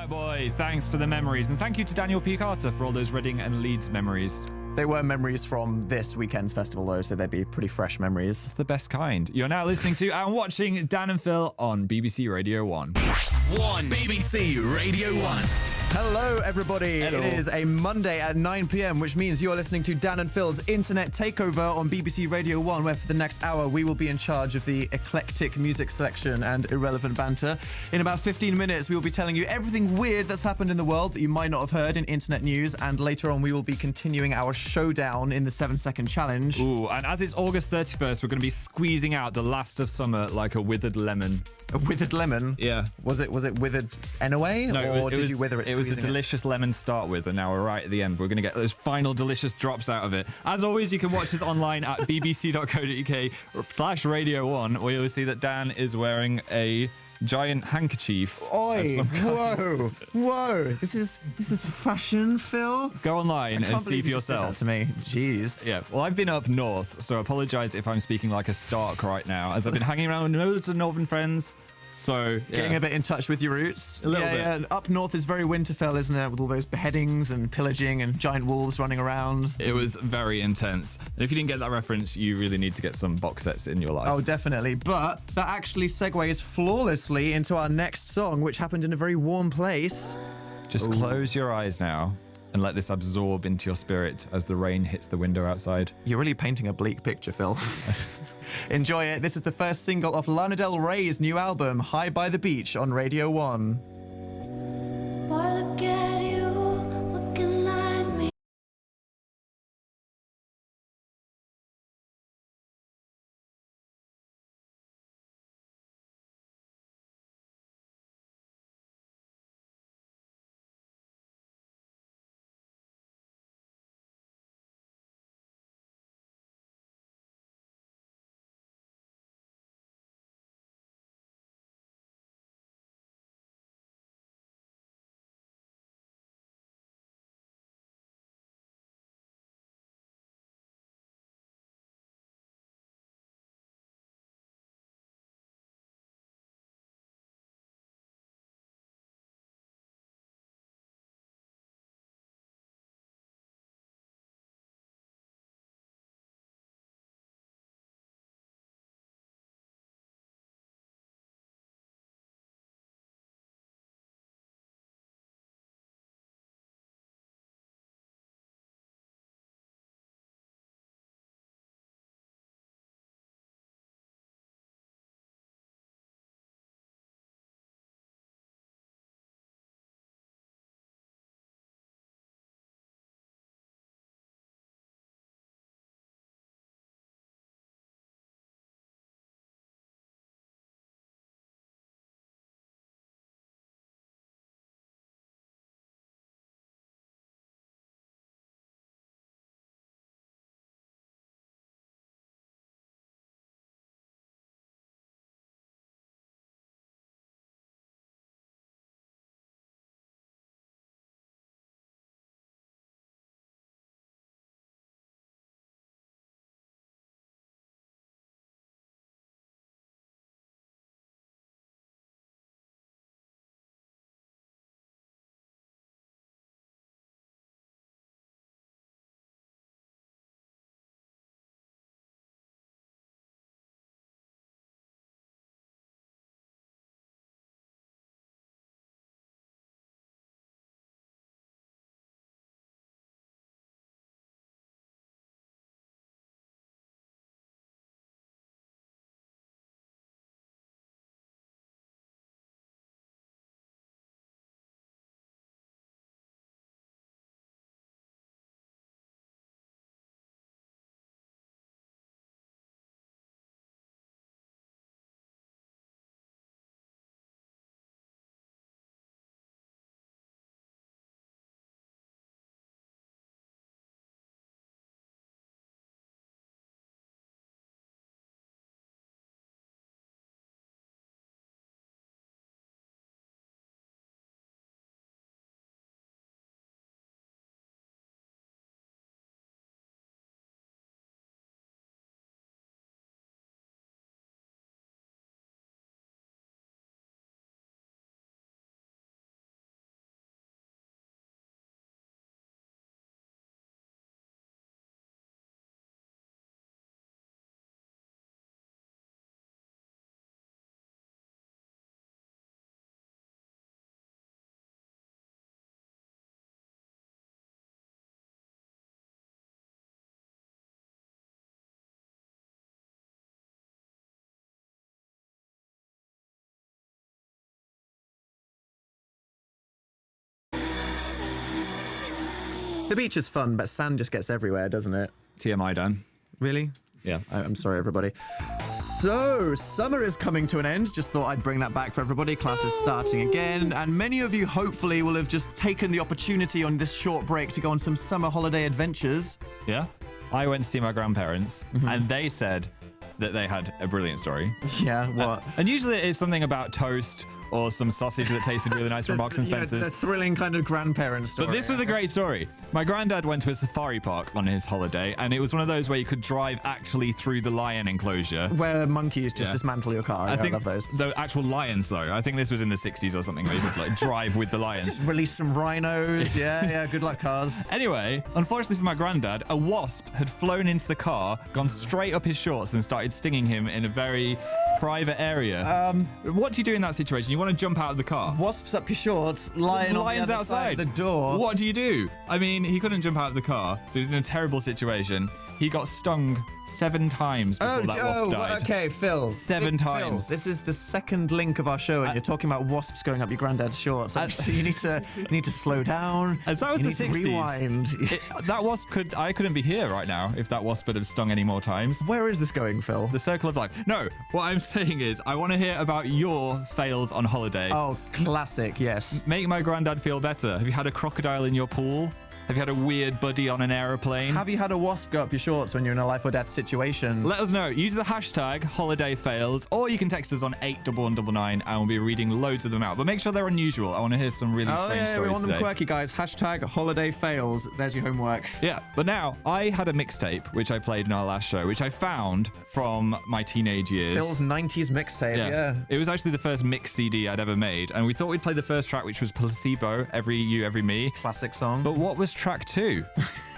Yeah, boy. Thanks for the memories. And thank you to Daniel P. Carter for all those Reading and Leeds memories. They were memories from this weekend's festival, though, so they'd be pretty fresh memories. It's the best kind. You're now listening to and watching Dan and Phil on BBC Radio 1. BBC Radio 1. Hello, everybody. Hello. It is a Monday at 9 p.m, which means you're listening to Dan and Phil's Internet Takeover on BBC Radio 1, where for the next hour, we will be in charge of the eclectic music selection and irrelevant banter. In about 15 minutes, we will be telling you everything weird that's happened in the world that you might not have heard in internet news, and later on, we will be continuing our showdown in the 7-second challenge. Ooh, and as it's August 31st, we're going to be squeezing out the last of summer like a withered lemon. A withered lemon? Yeah. Was it withered anyway? No, or did you wither it? It was a squeezing delicious lemon to start with, and now we're right at the end. We're going to get those final delicious drops out of it. As always, you can watch us online at bbc.co.uk/radio1, where you'll see that Dan is wearing a giant handkerchief. Oi! Whoa! This is fashion, Phil. Go online and see for yourself. To me, jeez. Yeah, well, I've been up north, so I apologise if I'm speaking like a Stark right now, as I've been hanging around with loads of northern friends. So, yeah. Getting a bit in touch with your roots. A little bit. Yeah. Up north is very Winterfell, isn't it? With all those beheadings and pillaging and giant wolves running around. It was very intense. And if you didn't get that reference, you really need to get some box sets in your life. Oh, definitely. But that actually segues flawlessly into our next song, which happened in a very warm place. Just close your eyes now and let this absorb into your spirit as the rain hits the window outside. You're really painting a bleak picture, Phil. Enjoy it. This is the first single off Lana Del Rey's new album, High by the Beach, on Radio 1. Boy, look at The beach is fun, but sand just gets everywhere, doesn't it? TMI, Dan. Really? Yeah. I'm sorry, everybody. So, summer is coming to an end. Just thought I'd bring that back for everybody. Class is starting again. And many of you, hopefully, will have just taken the opportunity on this short break to go on some summer holiday adventures. Yeah? I went to see my grandparents, and they said that they had a brilliant story. Yeah, what? And usually it is something about toast or some sausage that tasted really nice from Marks and Spencer's. The thrilling kind of grandparent story. But this was a great story. My granddad went to a safari park on his holiday, and it was one of those where you could drive actually through the lion enclosure. Where monkeys just dismantle your car. I love those. The actual lions, though. I think this was in the 60s or something, where you could like drive with the lions. Just release some rhinos. Yeah, good luck, cars. Anyway, unfortunately for my granddad, a wasp had flown into the car, gone straight up his shorts, and started stinging him in a very private area. What do you do in that situation? You want to jump out of the car. Wasps up your shorts, lion on the other side of the door. What do you do? I mean, he couldn't jump out of the car, so he was in a terrible situation. He got stung 7 times before that wasp died. Okay, Phil. 7 times. Phil, this is the second link of our show, and you're talking about wasps going up your granddad's shorts. You need to slow down. As that was you the need 60s. to rewind. That wasp I couldn't be here right now if that wasp had have stung any more times. Where is this going, Phil? The circle of life. No, what I'm saying is I want to hear about your fails on holiday. Oh, classic, yes. Make my granddad feel better. Have you had a crocodile in your pool? Have you had a weird buddy on an aeroplane? Have you had a wasp go up your shorts when you're in a life or death situation? Let us know. Use the hashtag #HolidayFails, or you can text us on 81199 and we'll be reading loads of them out. But make sure they're unusual. I want to hear some really strange stories we want them today. quirky, guys. Hashtag #HolidayFails. There's your homework. Yeah, but now I had a mixtape which I played in our last show, which I found from my teenage years. Phil's 90s mixtape, yeah. It was actually the first mix CD I'd ever made, and we thought we'd play the first track, which was Placebo, Every You, Every Me. Classic song. But what was track 2?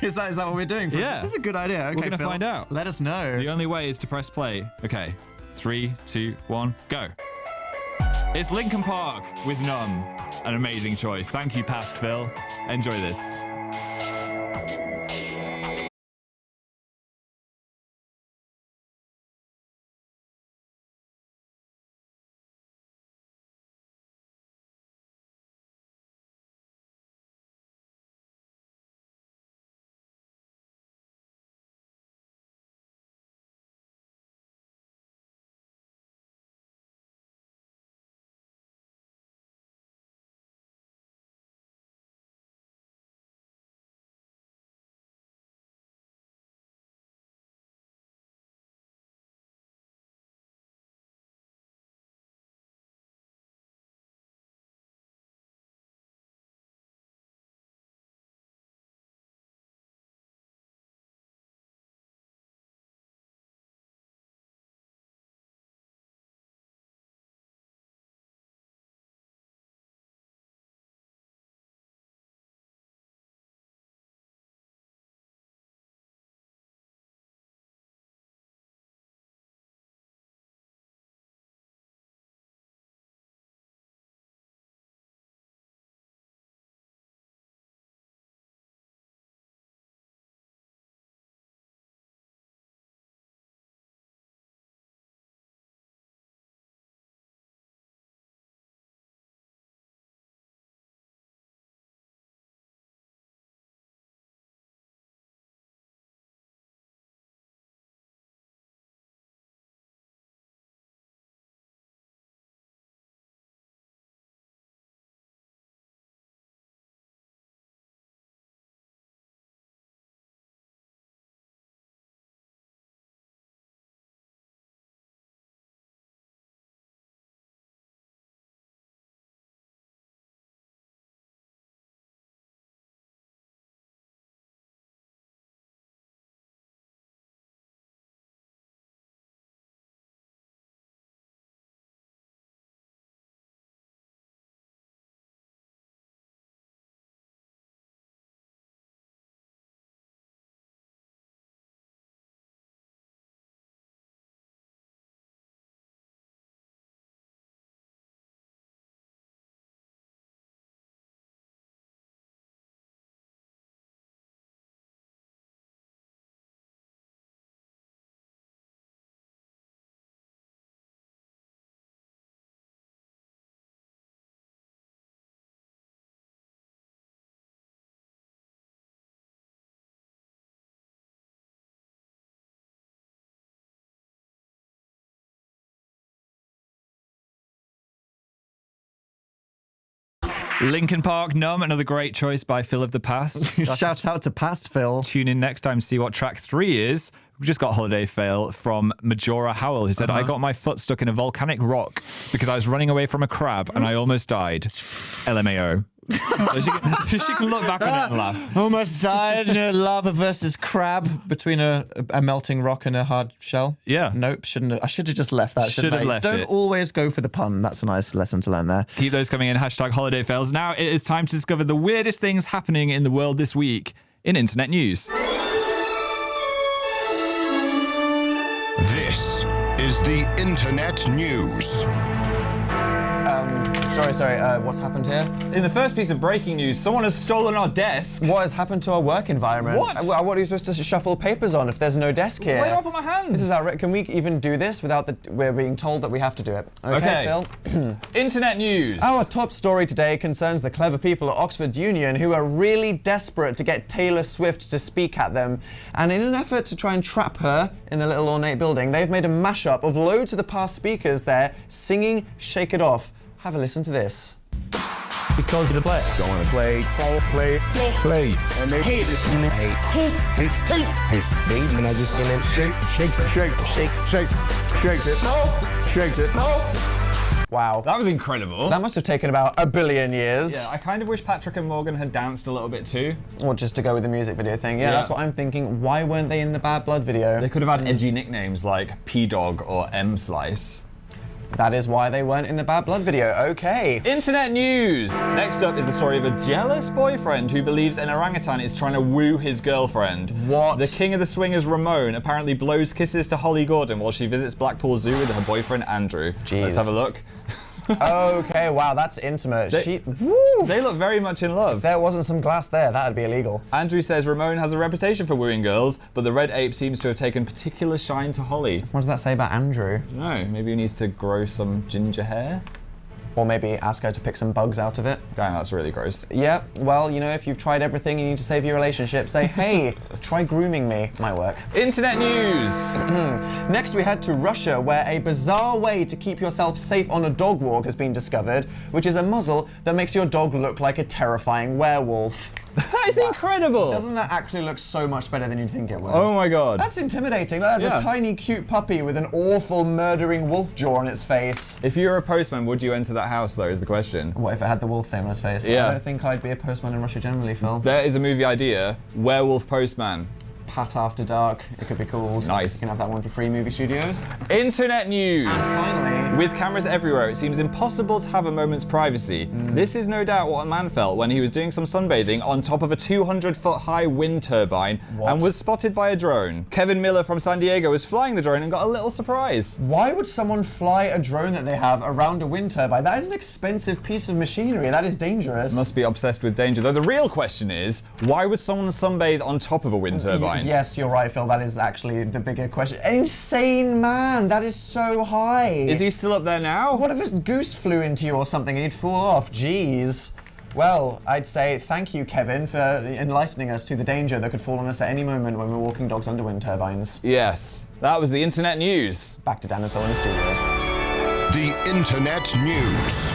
Is that what we're doing? Yeah. This is a good idea. Okay, We're going to Phil, find out. Let us know. The only way is to press play. Okay, 3, 2, 1, go. It's Linkin Park with Numb. An amazing choice. Thank you, Past Phil. Enjoy this. Linkin Park, Numb, another great choice by Phil of the Past. Shout out to Past Phil. Tune in next time to see what track 3 is. We just got Holiday Fail from Majora Howell, who said, I got my foot stuck in a volcanic rock because I was running away from a crab and I almost died. LMAO. So she can look back on it and laugh. Almost died in a lava versus crab between a melting rock and a hard shell. Yeah. Nope, shouldn't have. I should have just left that. Should have left Don't it. always go for the pun. That's a nice lesson to learn there. Keep those coming in. Hashtag Holiday Fails. Now it is time to discover the weirdest things happening in the world this week in internet news. This is the Internet News. Sorry, what's happened here? In the first piece of breaking news, someone has stolen our desk. What has happened to our work environment? What? What are you supposed to shuffle papers on if there's no desk here? Where do I put my hands? This is outrageous. Can we even do this without we're being told that we have to do it? Okay. Phil? Internet news. Our top story today concerns the clever people at Oxford Union who are really desperate to get Taylor Swift to speak at them. And in an effort to try and trap her in the little ornate building, they've made a mashup of loads of the past speakers there singing Shake It Off. Have a listen to this. Because of the play. Don't want to play. And they hate it. And they hate. Baby, and I just and then shake it. No. Shake it. No. Wow. That was incredible. That must have taken about 1 billion years. Yeah, I kind of wish Patrick and Morgan had danced a little bit too. Or just to go with the music video thing. Yeah, that's what I'm thinking. Why weren't they in the Bad Blood video? They could have had edgy nicknames like P-Dog or M-Slice. That is why they weren't in the Bad Blood video. Okay. Internet news. Next up is the story of a jealous boyfriend who believes an orangutan is trying to woo his girlfriend. What? The king of the swingers, Ramon, apparently blows kisses to Holly Gordon while she visits Blackpool Zoo with her boyfriend, Andrew. Jeez. Let's have a look. Okay, wow, that's intimate. They look very much in love. If there wasn't some glass there, that'd be illegal. Andrew says Ramon has a reputation for wooing girls, but the red ape seems to have taken particular shine to Holly. What does that say about Andrew? No, maybe he needs to grow some ginger hair? Or maybe ask her to pick some bugs out of it. Damn, that's really gross. Yeah, well, you know, if you've tried everything, you need to save your relationship. Say, hey, try grooming me. Might work. Internet news. Next, we head to Russia, where a bizarre way to keep yourself safe on a dog walk has been discovered, which is a muzzle that makes your dog look like a terrifying werewolf. That is incredible. Doesn't that actually look so much better than you'd think it would? Oh my god. That's intimidating. There's a tiny, cute puppy with an awful, murdering wolf jaw on its face. If you were a postman, would you enter that house, though, is the question. What if it had the wolf thing on its face? Yeah. I don't think I'd be a postman in Russia generally, Phil. There is a movie idea, Werewolf Postman. Pat After Dark, it could be called. Nice. You can have that one for free, movie studios. Internet news. And finally, with cameras everywhere, it seems impossible to have a moment's privacy. This is no doubt what a man felt when he was doing some sunbathing on top of a 200-foot high wind turbine and was spotted by a drone. Kevin Miller from San Diego was flying the drone and got a little surprise. Why would someone fly a drone that they have around a wind turbine? That is an expensive piece of machinery. That is dangerous. Must be obsessed with danger. Though the real question is, why would someone sunbathe on top of a wind turbine? Yes, you're right, Phil. That is actually the bigger question. An insane man. That is so high. Is he still up there now? What if a goose flew into you or something and you'd fall off? Jeez. Well, I'd say thank you, Kevin, for enlightening us to the danger that could fall on us at any moment when we're walking dogs under wind turbines. Yes, that was the internet news. Back to Dan and Phil in the studio. The Internet News.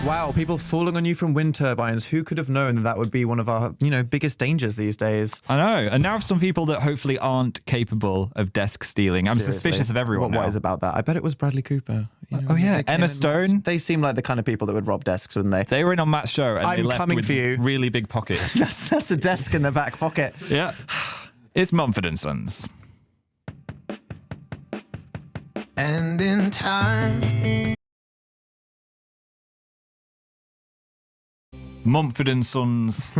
Wow, people falling on you from wind turbines. Who could have known that that would be one of our, biggest dangers these days? I know. And now for some people that hopefully aren't capable of desk stealing. I'm Seriously. suspicious of everyone What now. is about that? I bet it was Bradley Cooper. Oh yeah, They came Emma in- Stone. They seem like the kind of people that would rob desks, wouldn't they? They were in on Matt's show and they I'm left coming with for you. really big pockets. That's a desk in the back pocket. Yeah. It's Mumford & Sons. And in time. Mumford & Sons.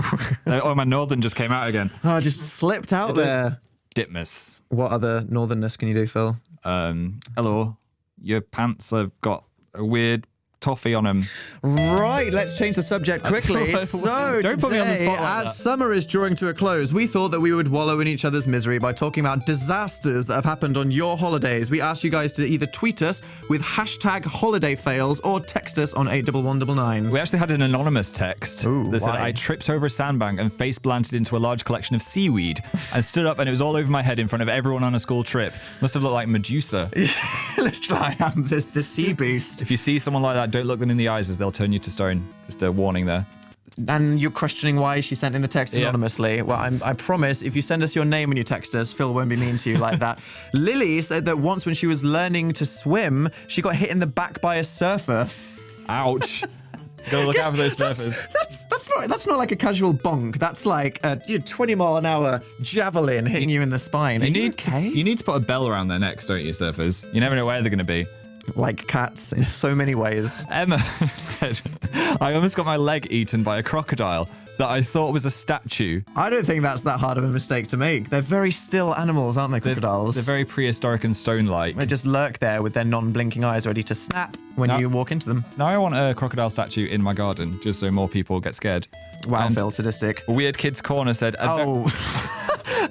Oh, my northern just came out again. Oh, just slipped out there. Ditmas. What other northernness can you do, Phil? Hello. Your pants have got a weird toffee on them. Right, let's change the subject quickly. So Don't put me on the today, spot like that. as summer is drawing to a close, we thought that we would wallow in each other's misery by talking about disasters that have happened on your holidays. We asked you guys to either tweet us with hashtag holiday fails or text us on 81199. We actually had an anonymous text that said, why? I tripped over a sandbank and face planted into a large collection of seaweed and stood up and it was all over my head in front of everyone on a school trip. Must have looked like Medusa. Let's try the sea beast. If you see someone like that, don't look them in the eyes as they'll turn you to stone. Just a warning there. And you're questioning why she sent in the text anonymously. Well, I promise, if you send us your name when you text us, Phil won't be mean to you like that. Lily said that once when she was learning to swim, she got hit in the back by a surfer. Ouch. Gotta look out for those surfers. That's not like a casual bonk. That's like a 20 mile an hour javelin hitting you in the spine. You need to put a bell around their necks, don't you, surfers? You never know where they're going to be. Like cats in so many ways. Emma said, I almost got my leg eaten by a crocodile that I thought was a statue. I don't think that's that hard of a mistake to make. They're very still animals, aren't they, crocodiles? They're very prehistoric and stone-like. They just lurk there with their non-blinking eyes ready to snap when you walk into them. Now I want a crocodile statue in my garden, just so more people get scared. Wow, And Phil, sadistic. Weird Kids Corner said...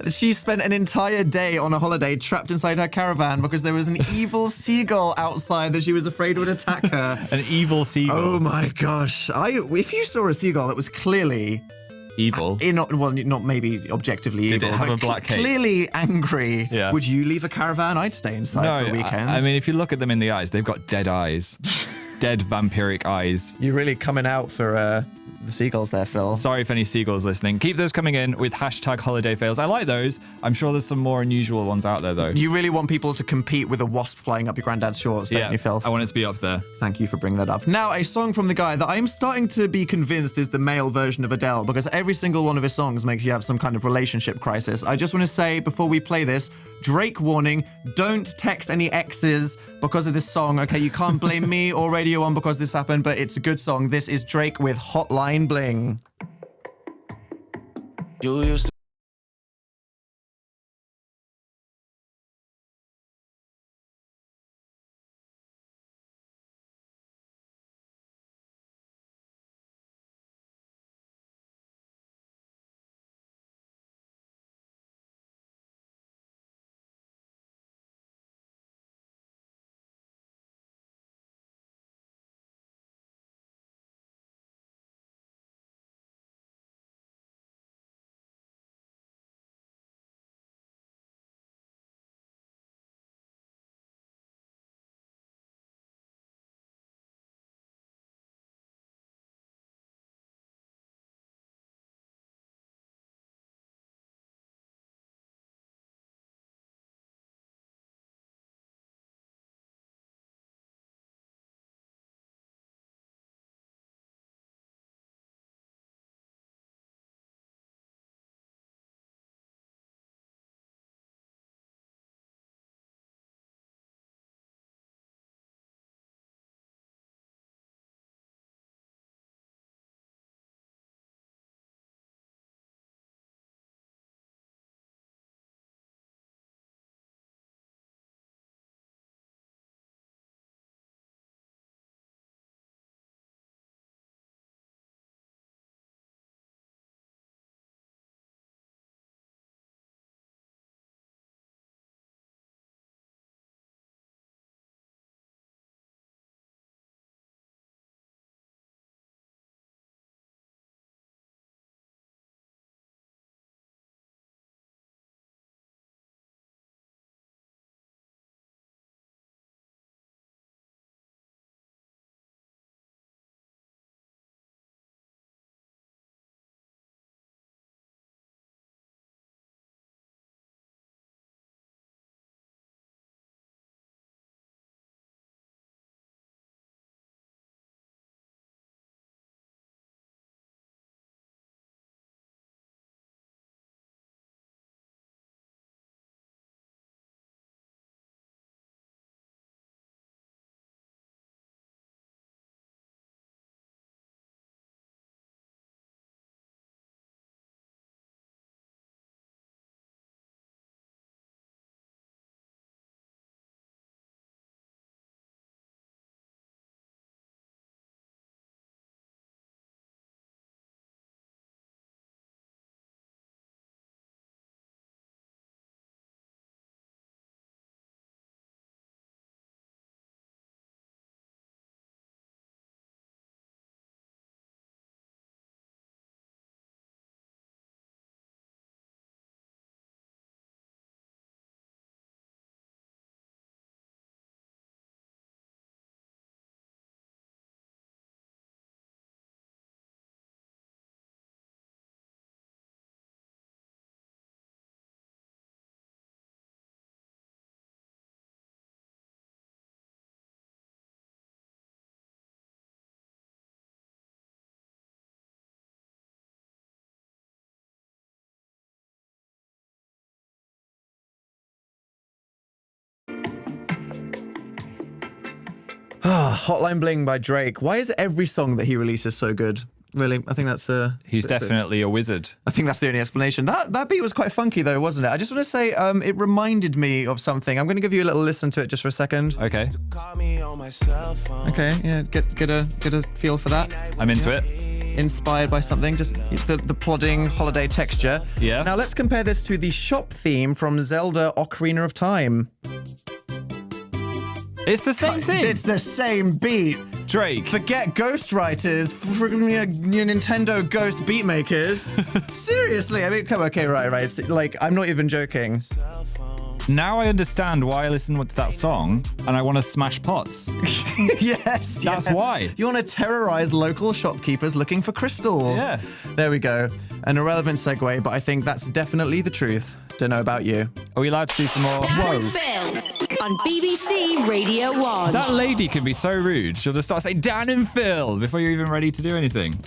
She spent an entire day on a holiday trapped inside her caravan because there was an evil seagull outside that she was afraid would attack her. An evil seagull. Oh my gosh. If you saw a seagull that was clearly... Evil. Not maybe objectively Did evil. it have but a black cape? Clearly angry. Yeah. Would you leave a caravan? I'd stay inside for a weekend. I mean, if you look at them in the eyes, they've got dead eyes. Dead vampiric eyes. You're really coming out for the seagulls there, Phil. Sorry if any seagulls listening. Keep those coming in with hashtag holiday fails. I like those. I'm sure there's some more unusual ones out there, though. You really want people to compete with a wasp flying up your granddad's shorts, don't you, Phil? I want it to be up there. Thank you for bringing that up. Now, a song from the guy that I'm starting to be convinced is the male version of Adele, because every single one of his songs makes you have some kind of relationship crisis. I just want to say, before we play this, Drake warning, don't text any exes because of this song, okay? You can't blame me or Radio 1 because this happened, but it's a good song. This is Drake with Hotline Bling. You used to Hotline Bling by Drake. Why is every song that he releases so good? Really, I think that's He's definitely a wizard. I think that's the only explanation. That beat was quite funky, though, wasn't it? I just want to say it reminded me of something. I'm going to give you a little listen to it just for a second. Okay. Okay, yeah, get a feel for that. I'm into it. Inspired by something, just the plodding holiday texture. Yeah. Now let's compare this to the shop theme from Zelda Ocarina of Time. It's the same thing. It's the same beat. Drake. Forget ghostwriters, Nintendo ghost beat makers. Seriously, I mean, come okay, right. It's, like, I'm not even joking. Now I understand why I listen to that song and I want to smash pots. Yes, That's why. You want to terrorize local shopkeepers looking for crystals. Yeah. There we go. An irrelevant segue, but I think that's definitely the truth. Don't know about you. Are we allowed to do some more? Dan and Phil on BBC Radio 1. That lady can be so rude. She'll just start saying Dan and Phil before you're even ready to do anything.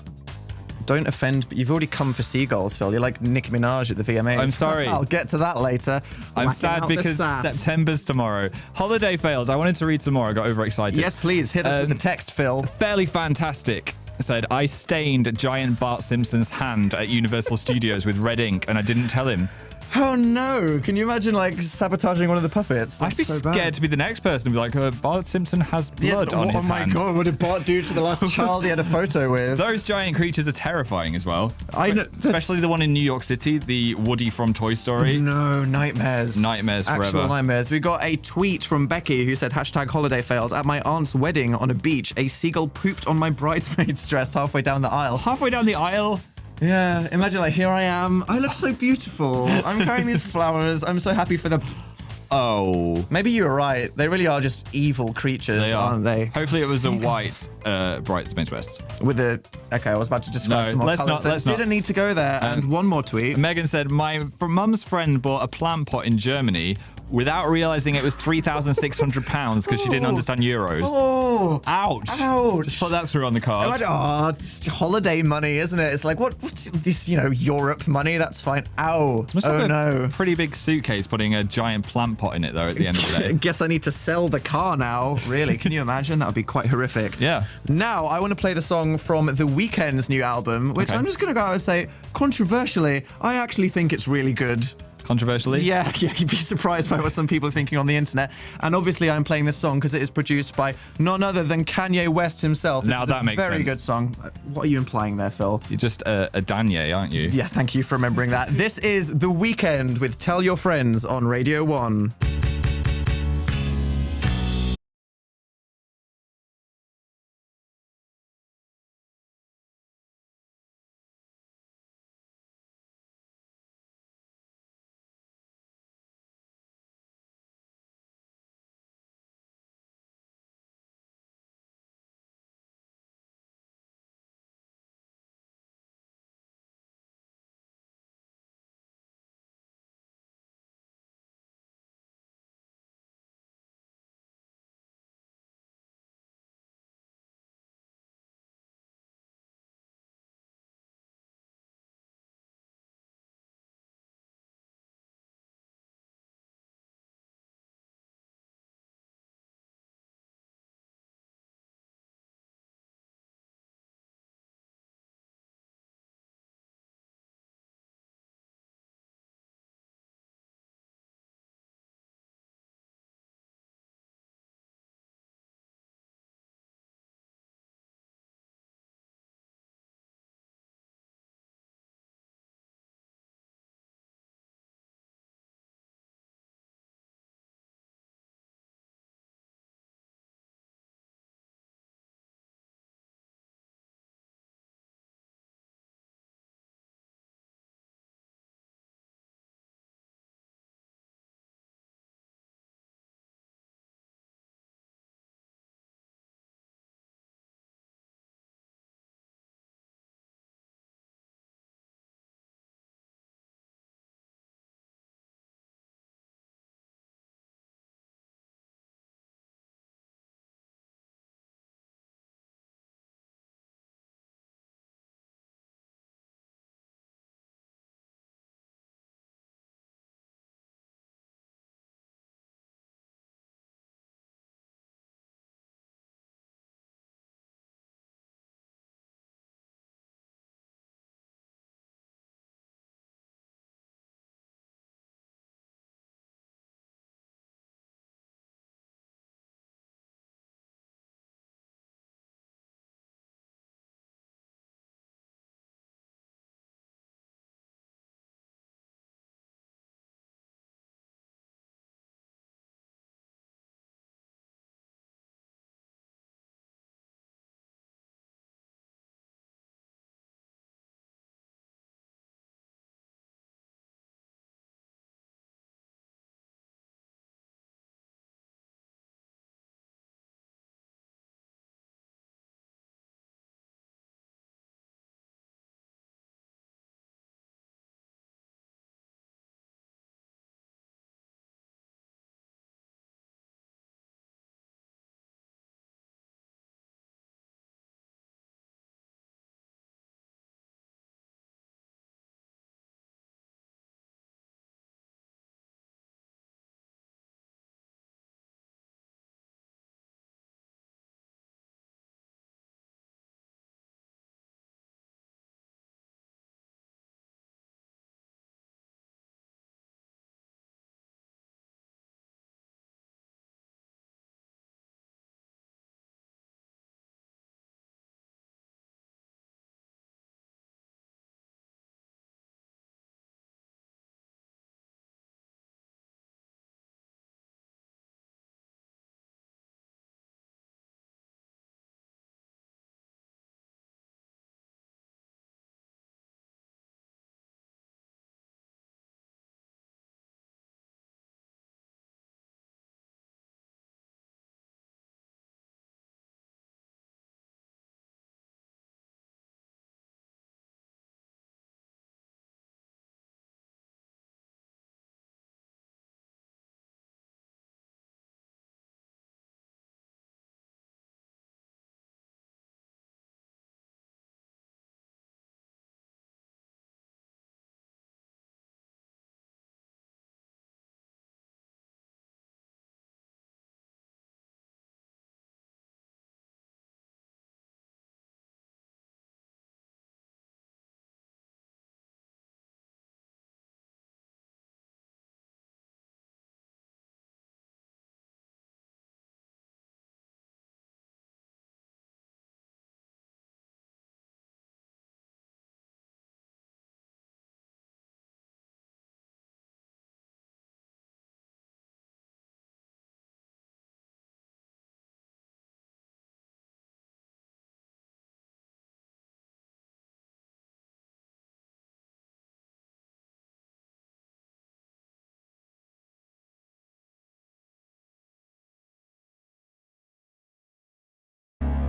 Don't offend. You've already come for seagulls, Phil. You're like Nicki Minaj at the VMAs. I'm sorry. I'll get to that later. I'm Whacking sad out the because sass. September's tomorrow. Holiday fails. I wanted to read some more. I got overexcited. Yes, please. Hit us with the text, Phil. Fairly fantastic. Said, I stained giant Bart Simpson's hand at Universal Studios with red ink and I didn't tell him. Oh no! Can you imagine like sabotaging one of the puppets? I'd be scared to be the next person and be like, Bart Simpson has blood on his hand. Oh my god, what did Bart do to the last child he had a photo with? Those giant creatures are terrifying as well. I know, especially the one in New York City, the Woody from Toy Story. No, nightmares. Nightmares forever. Actual nightmares. We got a tweet from Becky who said, #holiday fails. At my aunt's wedding on a beach, a seagull pooped on my bridesmaid's dress halfway down the aisle. Halfway down the aisle? Yeah, imagine like, here I am. I look so beautiful. I'm carrying these flowers. I'm so happy for them. Oh. Maybe you were right. They really are just evil creatures, They are. aren't they? Hopefully it was a white bridesmaid's dress. With the... Okay, I was about to describe No, some more let's colours. not- let's Didn't need to go there. And one more tweet. Megan said, my mum's friend bought a plant pot in Germany without realising it was £3,600 because she didn't understand euros. Oh! Ouch. Ouch. Just put that through on the card. Imagine, it's holiday money, isn't it? It's like, what's this, Europe money? That's fine. Ow. Must Oh, have a no. pretty big suitcase putting a giant plant pot in it, though, at the end of the I day. guess I need to sell the car now. Really? Can you imagine? That would be quite horrific. Yeah. Now, I want to play the song from The Weeknd's new album, which Okay. I'm just going to go out and say, controversially, I actually think it's really good. Controversially? Yeah, you'd be surprised by what some people are thinking on the internet. And obviously, I'm playing this song because it is produced by none other than Kanye West himself. This Now is that a makes very sense. good song. What are you implying there, Phil? You're just a Danye, aren't you? Yeah, thank you for remembering that. This is The Weeknd with Tell Your Friends on Radio 1.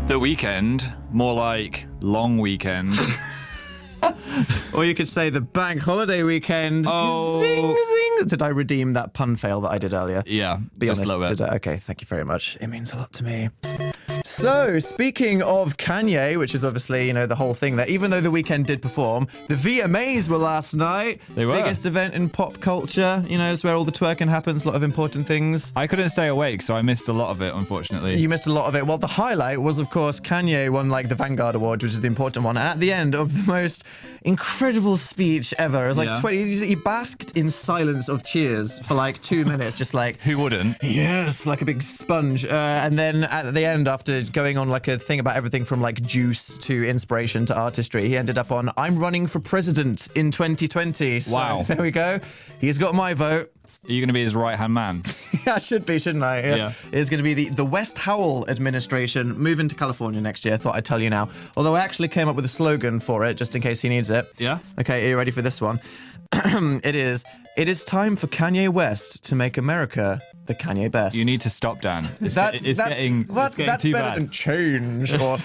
The weekend, more like long weekend. Or you could say the bank holiday weekend. Oh. Zing, zing. Did I redeem that pun fail that I did earlier? Yeah, Be just honest, a little bit. did I? Okay, thank you very much. It means a lot to me. So, speaking of Kanye, which is obviously, the whole thing there, even though The Weeknd did perform, the VMAs were last night. They were. Biggest event in pop culture. It's where all the twerking happens, a lot of important things. I couldn't stay awake, so I missed a lot of it, unfortunately. You missed a lot of it. Well, the highlight was, of course, Kanye won, the Vanguard Award, which is the important one. And at the end of the most incredible speech ever, it was 20, he basked in silence of cheers for 2 minutes, just Who wouldn't? yes, like a big sponge. And then at the end, after going on a thing about everything from juice to inspiration to artistry, he ended up on, I'm running for president in 2020. So Wow. there we go. He's got my vote. Are you going to be his right-hand man? Yeah, I should be, shouldn't I? Yeah. It's going to be the West Howell administration moving to California next year. Thought I'd tell you now. Although I actually came up with a slogan for it, just in case he needs it. Yeah? Okay, are you ready for this one? It is time for Kanye West to make America the Kanye best. You need to stop, Dan. It's getting that's too better bad. than change or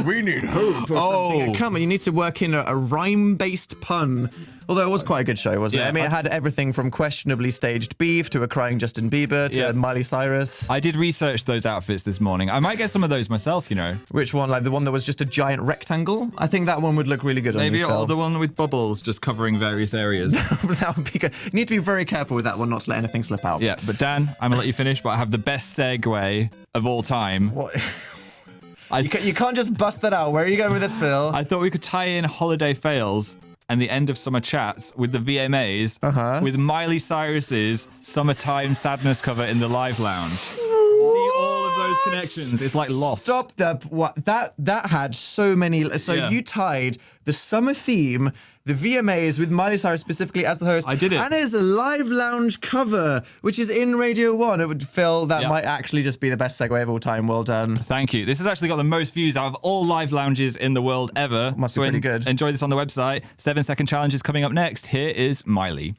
we need hope or something. Come on, you need to work in a rhyme-based pun. Although it was quite a good show, wasn't it? Yeah, I mean, it had everything from questionably staged beef to a crying Justin Bieber to Miley Cyrus. I did research those outfits this morning. I might get some of those myself, Which one? The one that was just a giant rectangle? I think that one would look really good on Maybe you, Phil. the one with bubbles just covering various areas. That would be good. You need to be very careful with that one, not to let anything slip out. Yeah, but Dan, I'm going to let you finish, but I have the best segue of all time. What? You can't just bust that out. Where are you going with this, Phil? I thought we could tie in holiday fails and the end of summer chats with the VMAs with Miley Cyrus's Summertime Sadness cover in the Live Lounge. See all of those connections. It's like Lost. Stop that. What? That had so many. So you tied the summer theme, the VMAs with Miley Cyrus specifically as the host. I did it. And it is a Live Lounge cover, which is in Radio 1. It would feel that might actually just be the best segue of all time. Well done. Thank you. This has actually got the most views out of all live lounges in the world ever. Must be pretty good. Enjoy this on the website. 7-second challenge is coming up next. Here is Miley.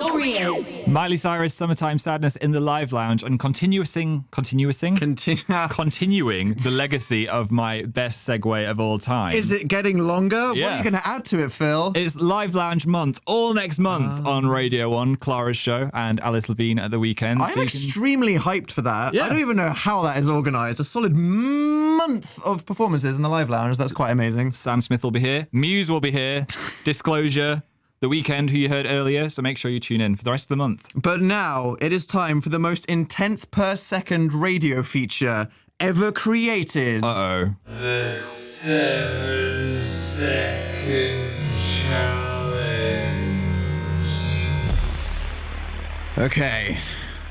Warriors. Miley Cyrus, Summertime Sadness in the Live Lounge, and continuing the legacy of my best segue of all time. Is it getting longer? Yeah. What are you going to add to it, Phil? It's Live Lounge month, all next month on Radio 1, Clara's show, and Alice Levine at the weekend. I'm extremely hyped for that. Yeah. I don't even know how that is organised. A solid month of performances in the Live Lounge. That's quite amazing. Sam Smith will be here. Muse will be here. Disclosure. The Weeknd, who you heard earlier, so make sure you tune in for the rest of the month. But now it is time for the most intense per second radio feature ever created. Uh-oh. The 7-second challenge. Okay.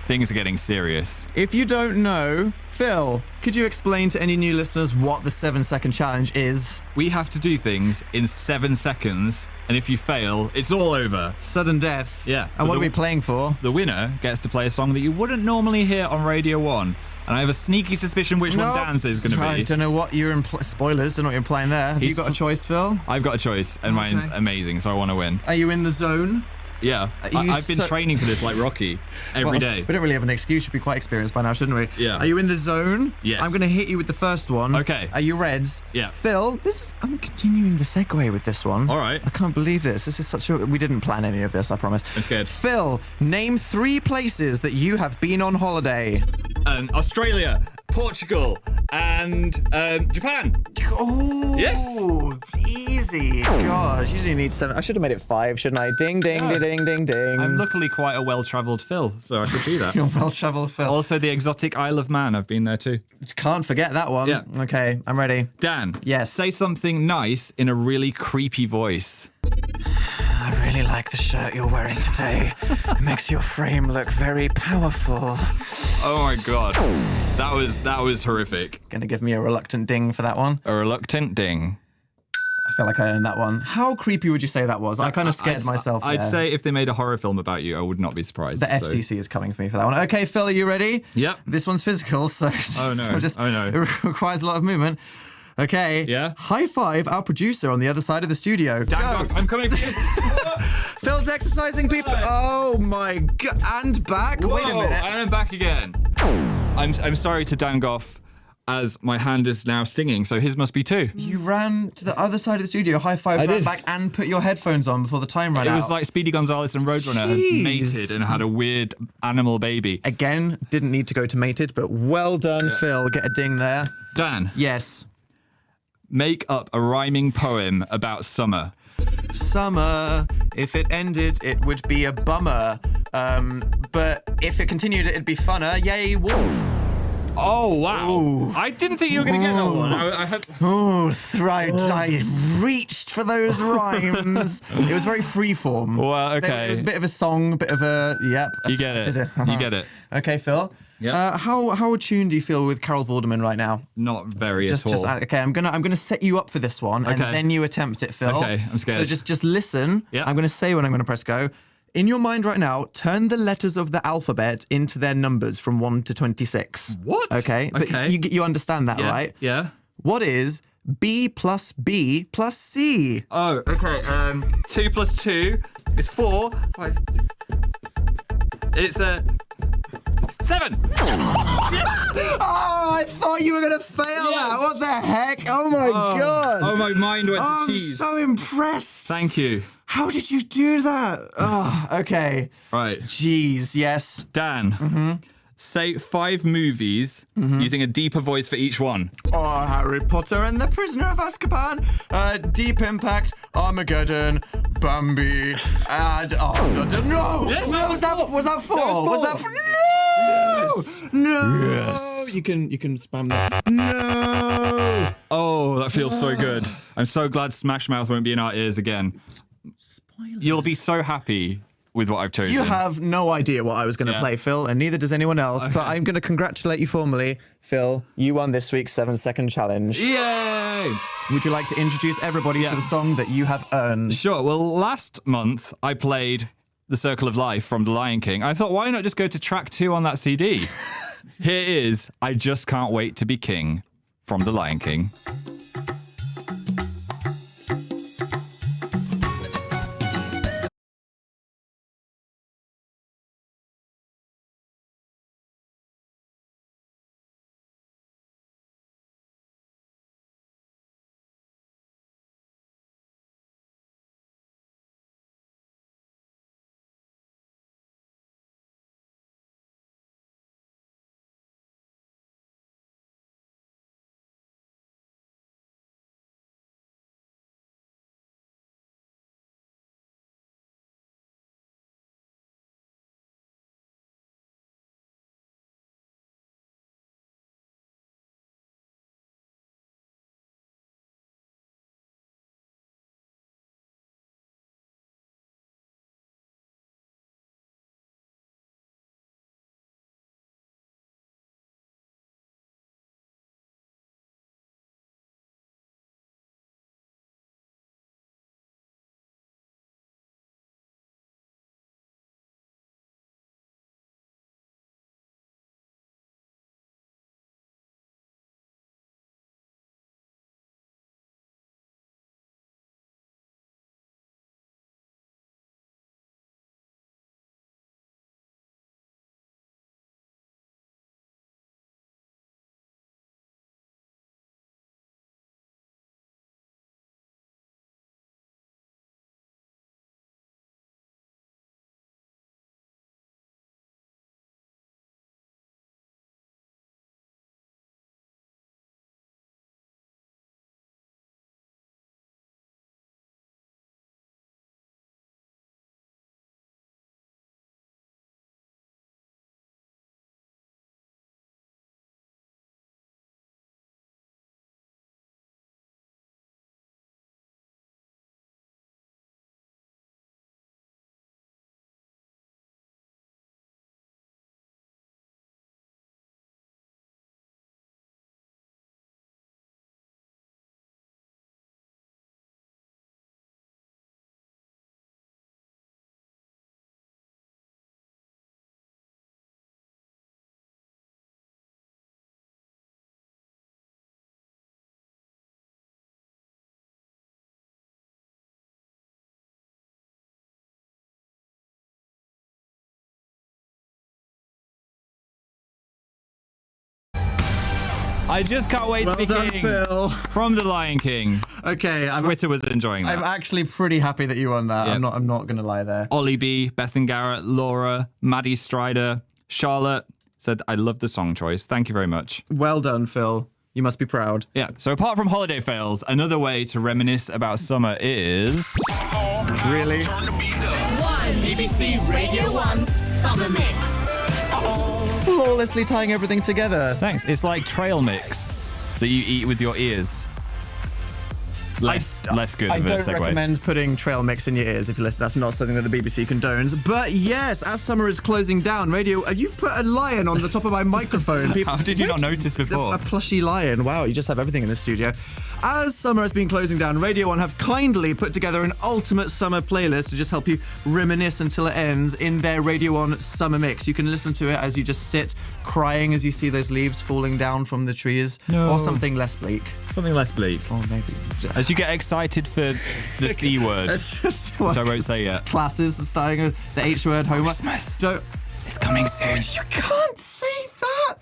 Things are getting serious. If you don't know, Phil, could you explain to any new listeners what the 7-second challenge is? We have to do things in 7 seconds, and if you fail, it's all over. Sudden death. Yeah. And what are we playing for? The winner gets to play a song that you wouldn't normally hear on Radio 1. And I have a sneaky suspicion which one Dan's is going to I be. don't know what you're spoilers, don't know what you're implying there. Have you got a choice, Phil? I've got a choice, and mine's amazing, so I want to win. Are you in the zone? Yeah. I've been training for this like Rocky every day. We don't really have an excuse. Should be quite experienced by now, shouldn't we? Yeah. Are you in the zone? Yes. I'm going to hit you with the first one. Okay. Are you reds? Yeah. Phil, I'm continuing the segue with this one. All right. I can't believe this. This is such a... We didn't plan any of this, I promise. I'm scared. Phil, name 3 places that you have been on holiday. Australia, Portugal, and Japan. Oh, Yes. Easy. Gosh, usually need 7. I should have made it 5, shouldn't I? Ding, ding, No. ding, ding, ding. I'm luckily quite a well-travelled Phil, so I could do that. You're well-travelled, Phil. Also, the exotic Isle of Man, I've been there too. Can't forget that one. Yeah. Okay, I'm ready. Dan, Yes. say something nice in a really creepy voice. I really like the shirt you're wearing today. It makes your frame look very powerful. Oh my god, that was horrific. Gonna give me a reluctant ding for that one. A reluctant ding. I feel like I earned that one. How creepy would you say that was? I kind of scared myself. I'd there. say if they made a horror film about you, I would not be surprised. The FCC is coming for me for that one. Okay, Phil, are you ready? Yep. This one's physical, so Oh no. Oh no. It requires a lot of movement. Okay. Yeah? High five our producer on the other side of the studio. Dan, Go. I'm coming for you. Phil's exercising people. Oh my god! And back. Whoa, Wait a minute. And I'm back again. I'm sorry to Dan Goff, as my hand is now singing, so his must be too. You ran to the other side of the studio, high-fived, ran back, and put your headphones on before the time ran out. It was like Speedy Gonzales and Roadrunner had mated and had a weird animal baby. Again, didn't need to go to mated, but well done, Phil. Get a ding there. Dan. Yes. Make up a rhyming poem about summer. Summer, if it ended, it would be a bummer. But if it continued, it'd be funner. Yay, warmth. Oh, wow. Ooh. I didn't think you were going to get that one. I had... I reached for those rhymes. It was very freeform. Well, okay. It was a bit of a song, a bit of a... Yep. You get it. You get it. Okay, Phil. Yep. How attuned do you feel with Carol Vorderman right now? Not very at all. Okay, I'm gonna set you up for this one, and then you attempt it, Phil. Okay, I'm scared. So just listen. Yep. I'm gonna say when I'm gonna press go. In your mind right now, turn the letters of the alphabet into their numbers from 1 to 26. What? Okay, but you understand that, right? Yeah. What is B plus B plus C? Oh, okay. 2 plus 2 is 4. 5, 6. It's 7. Oh, I thought you were going to fail that. What the heck? Oh, my God. Oh, my mind went to cheese. I'm so impressed. Thank you. How did you do that? Oh, okay. Right. Jeez, yes. Dan, say 5 movies using a deeper voice for each one. Oh, Harry Potter and the Prisoner of Azkaban, Deep Impact, Armageddon, Bambi, and... no! Yes, was that 4? Was that 4? No! Yes. No! Yes. You can spam that. No! Oh, that feels so good. I'm so glad Smash Mouth won't be in our ears again. Spoilers. You'll be so happy with what I've chosen. You have no idea what I was going to play, Phil, and neither does anyone else, but I'm going to congratulate you formally. Phil, you won this week's 7-second challenge. Yay! Would you like to introduce everybody to the song that you have earned? Sure. Well, last month I played The Circle of Life from The Lion King. I thought, why not just go to track 2 on that CD? Here is I Just Can't Wait to Be King from The Lion King. I just can't wait to be done, king. Phil. From The Lion King. Okay, Twitter was enjoying that. I'm actually pretty happy that you won that. Yep. I'm not gonna lie there. Ollie B, Bethan Garrett, Laura, Maddie Strider, Charlotte said, I love the song choice. Thank you very much. Well done, Phil. You must be proud. Yeah, so apart from holiday fails, another way to reminisce about summer is... Really? BBC Radio 1's Summer Mix. Flawlessly tying everything together. Thanks. It's like trail mix that you eat with your ears. Less good I of a don't segue. recommend putting trail mix in your ears if you listen. That's not something that the BBC condones. But yes, as summer is closing down, radio. You've put a lion on the top of my microphone. People, How did you not notice before? A plushy lion. Wow, you just have everything in this studio. As summer has been closing down, Radio 1 have kindly put together an ultimate summer playlist to just help you reminisce until it ends in their Radio 1 Summer Mix. You can listen to it as you just sit crying as you see those leaves falling down from the trees. No. Or something less bleak. Something less bleak. Or maybe... As you get excited for the C word, which I won't say yet. Classes starting the H word, homework. Christmas. Don't... It's coming soon. You can't say that!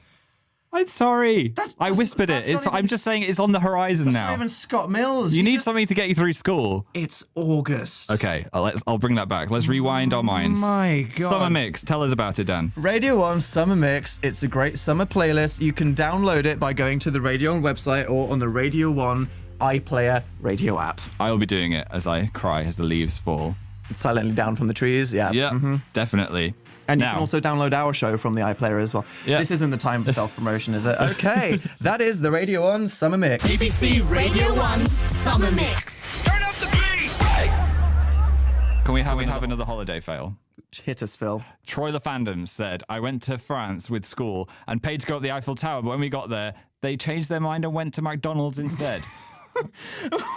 I'm sorry. I whispered it. I'm just saying it's on the horizon That's now. not even Scott Mills. You need something to get you through school. It's August. Okay, I'll bring that back. Let's rewind our minds. My God. Summer Mix. Tell us about it, Dan. Radio 1 Summer Mix. It's a great summer playlist. You can download it by going to the Radio 1 website or on the Radio 1 iPlayer radio app. I'll be doing it as I cry as the leaves fall. It's silently down from the trees. Yeah. Yeah, definitely. And you can also download our show from the iPlayer as well. Yeah. This isn't the time for self-promotion, is it? Okay, that is the Radio 1 Summer Mix. BBC Radio 1's Summer Mix. Turn up the beat! Can we have another holiday fail? Hit us, Phil. Troy the Fandom said, I went to France with school and paid to go up the Eiffel Tower, but when we got there, they changed their mind and went to McDonald's instead.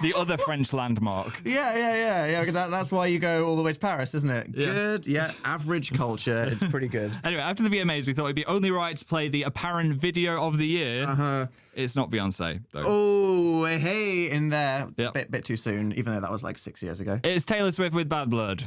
The other French landmark. Yeah. That's why you go all the way to Paris, isn't it? Yeah. Good. Yeah. Average culture. It's pretty good. Anyway, after the VMAs, we thought it'd be only right to play the apparent video of the year. It's not Beyonce, though. Oh, hey, in there. Yep. Bit too soon, even though that was like 6 years ago. It's Taylor Swift with Bad Blood.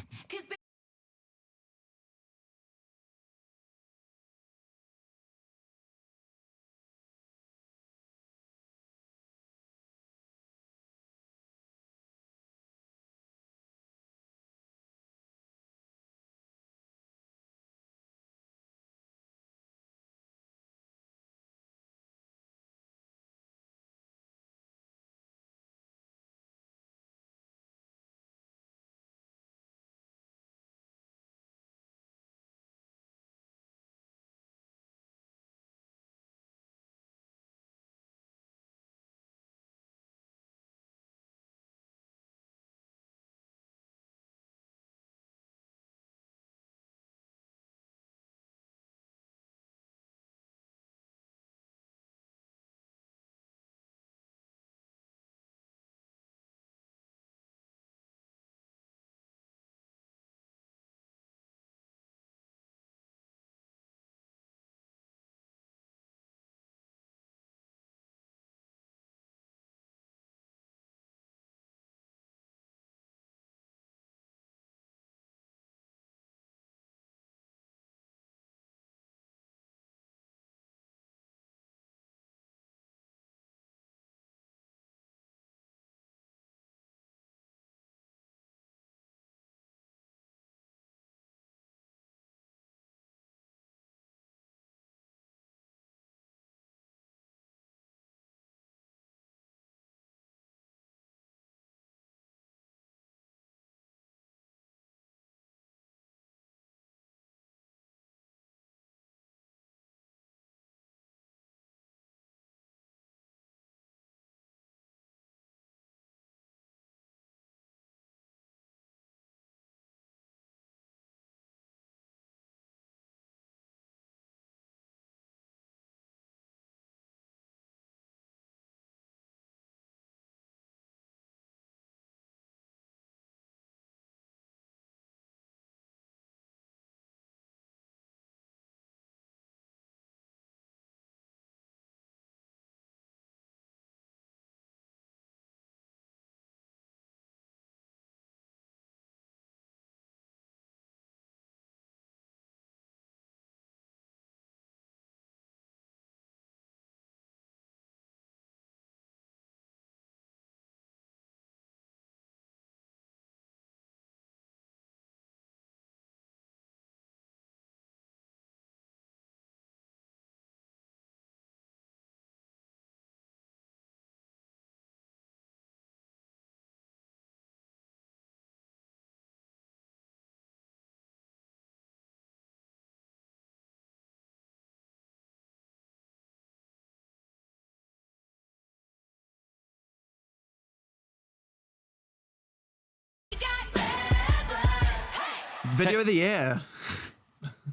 Video of the year.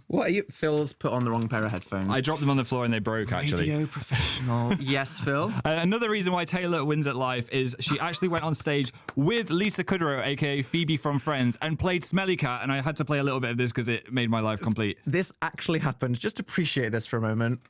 What are you? Phil's put on the wrong pair of headphones. I dropped them on the floor and they broke, actually. Radio professional. Yes, Phil. Another reason why Taylor wins at life is she actually went on stage with Lisa Kudrow, aka Phoebe from Friends, and played Smelly Cat, and I had to play a little bit of this because it made my life complete. This actually happened. Just appreciate this for a moment.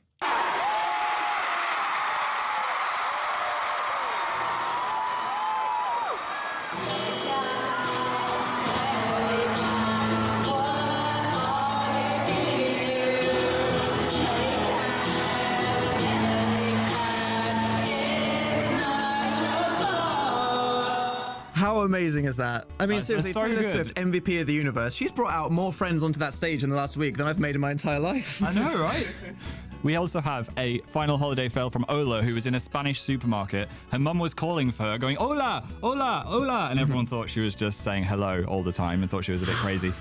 How amazing is that? I mean, seriously, so Taylor good. Swift, MVP of the universe. She's brought out more friends onto that stage in the last week than I've made in my entire life. I know, right? We also have a final holiday fail from Ola, who was in a Spanish supermarket. Her mum was calling for her, going, "Hola, hola, hola," and everyone thought she was just saying hello all the time and thought she was a bit crazy.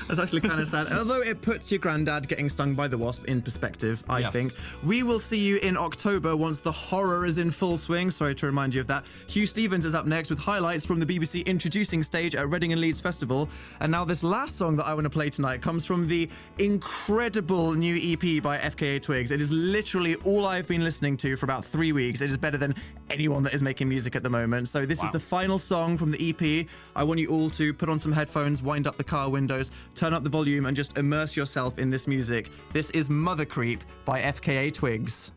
That's actually kind of sad. Although it puts your granddad getting stung by the wasp in perspective, I think. We will see you in October once the horror is in full swing. Sorry to remind you of that. Hugh Stevens is up next with highlights from the BBC introducing stage at Reading and Leeds Festival. And now this last song that I want to play tonight comes from the incredible new EP by FKA Twigs. It is literally all I've been listening to for about 3 weeks. It is better than anyone that is making music at the moment. So this is the final song from the EP. I want you all to put on some headphones, wind up the car windows, turn up the volume and just immerse yourself in this music. This is Mother Creep by FKA Twigs.